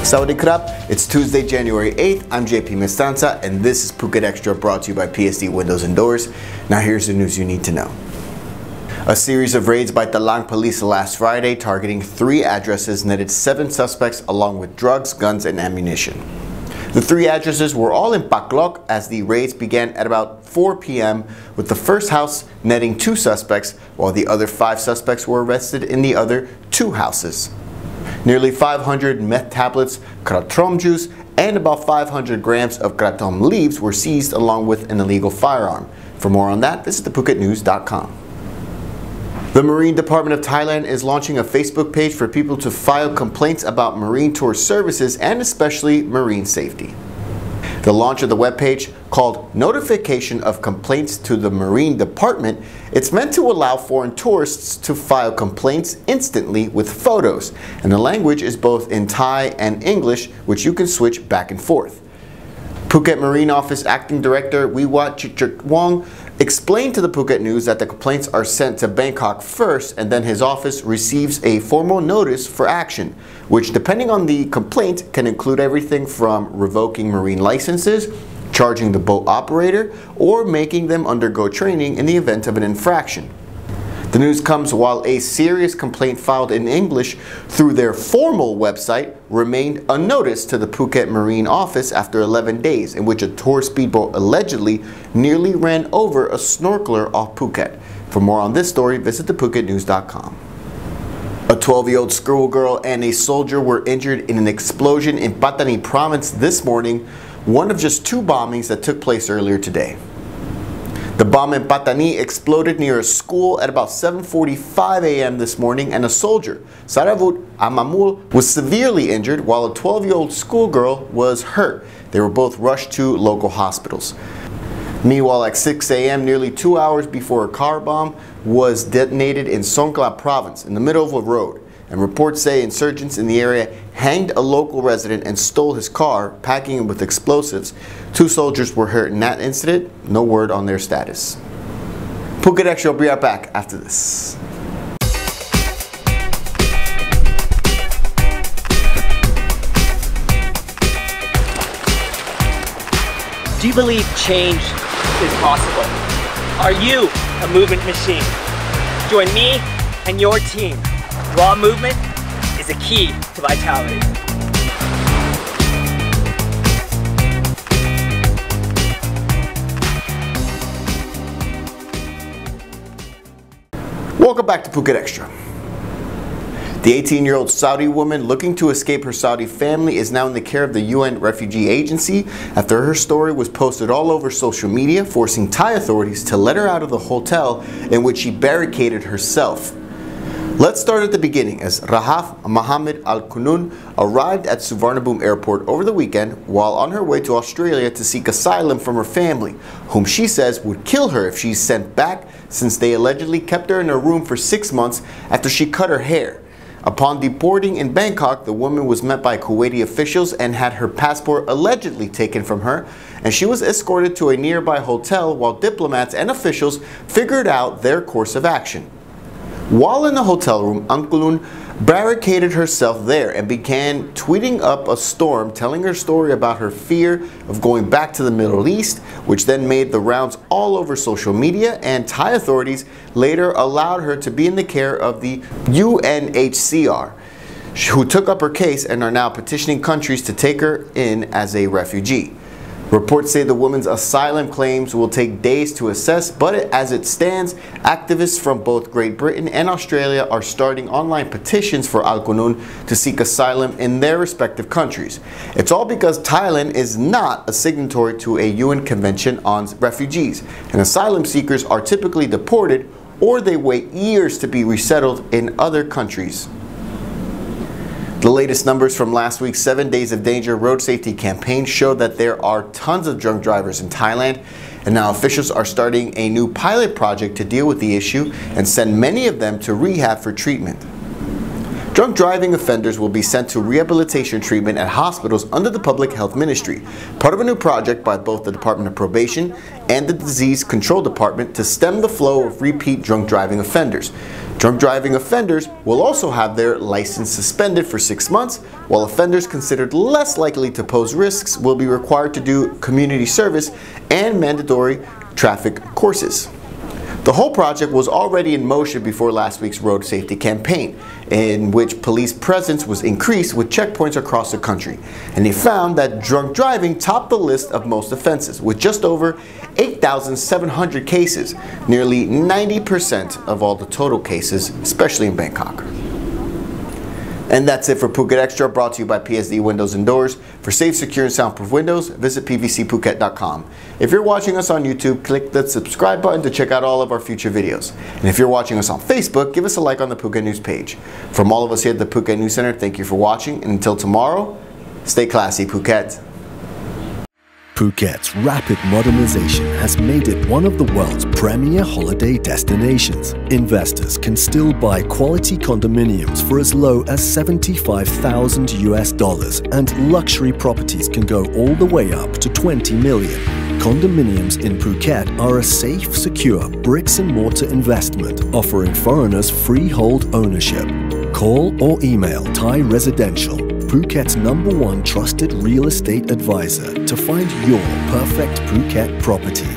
Sawadee krap, it's Tuesday, January 8th. I'm JP Mestanza, and this is Phuket Extra, brought to you by PSD Windows and Doors. Now here's the news you need to know. A series of raids by Talang police last Friday targeting 3 addresses netted 7 suspects along with drugs, guns, and ammunition. The 3 addresses were all in Pa Khlok as the raids began at about 4 p.m. with the first house netting 2 suspects, while the other 5 suspects were arrested in the other 2 houses. Nearly 500 meth tablets, kratom juice, and about 500 grams of kratom leaves were seized along with an illegal firearm. For more on that, visit thephuket.news.com. The Marine Department of Thailand is launching a Facebook page for people to file complaints about marine tour services and especially marine safety. The launch of the webpage, called Notification of Complaints to the Marine Department, it's meant to allow foreign tourists to file complaints instantly with photos, and the language is both in Thai and English, which you can switch back and forth. Phuket Marine Office Acting Director Wiwat Chichurwong explained to the Phuket News that the complaints are sent to Bangkok first, and then his office receives a formal notice for action, which depending on the complaint can include everything from revoking marine licenses, charging the boat operator, or making them undergo training in the event of an infraction. The news comes while a serious complaint filed in English through their formal website remained unnoticed to the Phuket Marine Office after 11 days, in which a tour speedboat allegedly nearly ran over a snorkeler off Phuket. For more on this story, visit thephuket.news.com. A 12-year-old schoolgirl and a soldier were injured in an explosion in Pattani province this morning, one of just 2 bombings that took place earlier today. The bomb in Pattani exploded near a school at about 7:45 a.m. this morning, and a soldier, Saravut Amamul, was severely injured while a 12-year-old schoolgirl was hurt. They were both rushed to local hospitals. Meanwhile, at 6 a.m., nearly 2 hours before a car bomb was detonated in Songkhla province in the middle of a road. And reports say insurgents in the area hanged a local resident and stole his car, packing it with explosives. 2 soldiers were hurt in that incident. No word on their status. Phuket Extra will be right back after this. Do you believe change is possible? Are you a movement machine? Join me and your team. Raw movement is a key to vitality. Welcome back to Phuket Extra. The 18-year-old Saudi woman looking to escape her Saudi family is now in the care of the UN Refugee Agency after her story was posted all over social media, forcing Thai authorities to let her out of the hotel in which she barricaded herself. Let's start at the beginning, as Rahaf Mohammed Al-Kunun arrived at Suvarnabhumi Airport over the weekend while on her way to Australia to seek asylum from her family, whom she says would kill her if she's sent back, since they allegedly kept her in a room for 6 months after she cut her hair. Upon deporting in Bangkok, the woman was met by Kuwaiti officials and had her passport allegedly taken from her, and she was escorted to a nearby hotel while diplomats and officials figured out their course of action. While in the hotel room, Angkulun barricaded herself there and began tweeting up a storm telling her story about her fear of going back to the Middle East, which then made the rounds all over social media, and Thai authorities later allowed her to be in the care of the UNHCR, who took up her case and are now petitioning countries to take her in as a refugee. Reports say the woman's asylum claims will take days to assess, but as it stands, activists from both Great Britain and Australia are starting online petitions for Al-Kunun to seek asylum in their respective countries. It's all because Thailand is not a signatory to a UN Convention on Refugees, and asylum seekers are typically deported or they wait years to be resettled in other countries. The latest numbers from last week's 7 Days of Danger road safety campaign show that there are tons of drunk drivers in Thailand, and now officials are starting a new pilot project to deal with the issue and send many of them to rehab for treatment. Drunk driving offenders will be sent to rehabilitation treatment at hospitals under the Public Health Ministry, part of a new project by both the Department of Probation and the Disease Control Department to stem the flow of repeat drunk driving offenders. Drunk driving offenders will also have their license suspended for 6 months, while offenders considered less likely to pose risks will be required to do community service and mandatory traffic courses. The whole project was already in motion before last week's road safety campaign, in which police presence was increased with checkpoints across the country. And they found that drunk driving topped the list of most offenses, with just over 8,700 cases, nearly 90% of all the total cases, especially in Bangkok. And that's it for Phuket Extra, brought to you by PSD Windows and Doors. For safe, secure, and soundproof windows, visit pvcphuket.com. If you're watching us on YouTube, click the subscribe button to check out all of our future videos. And if you're watching us on Facebook, give us a like on the Phuket News page. From all of us here at the Phuket News Center, thank you for watching, and until tomorrow, stay classy, Phuket. Phuket's rapid modernization has made it one of the world's premier holiday destinations. Investors can still buy quality condominiums for as low as $75,000 and luxury properties can go all the way up to 20 million. Condominiums in Phuket are a safe, secure bricks-and-mortar investment offering foreigners freehold ownership. Call or email Thai Residential, Phuket's #1 trusted real estate advisor, to find your perfect Phuket property.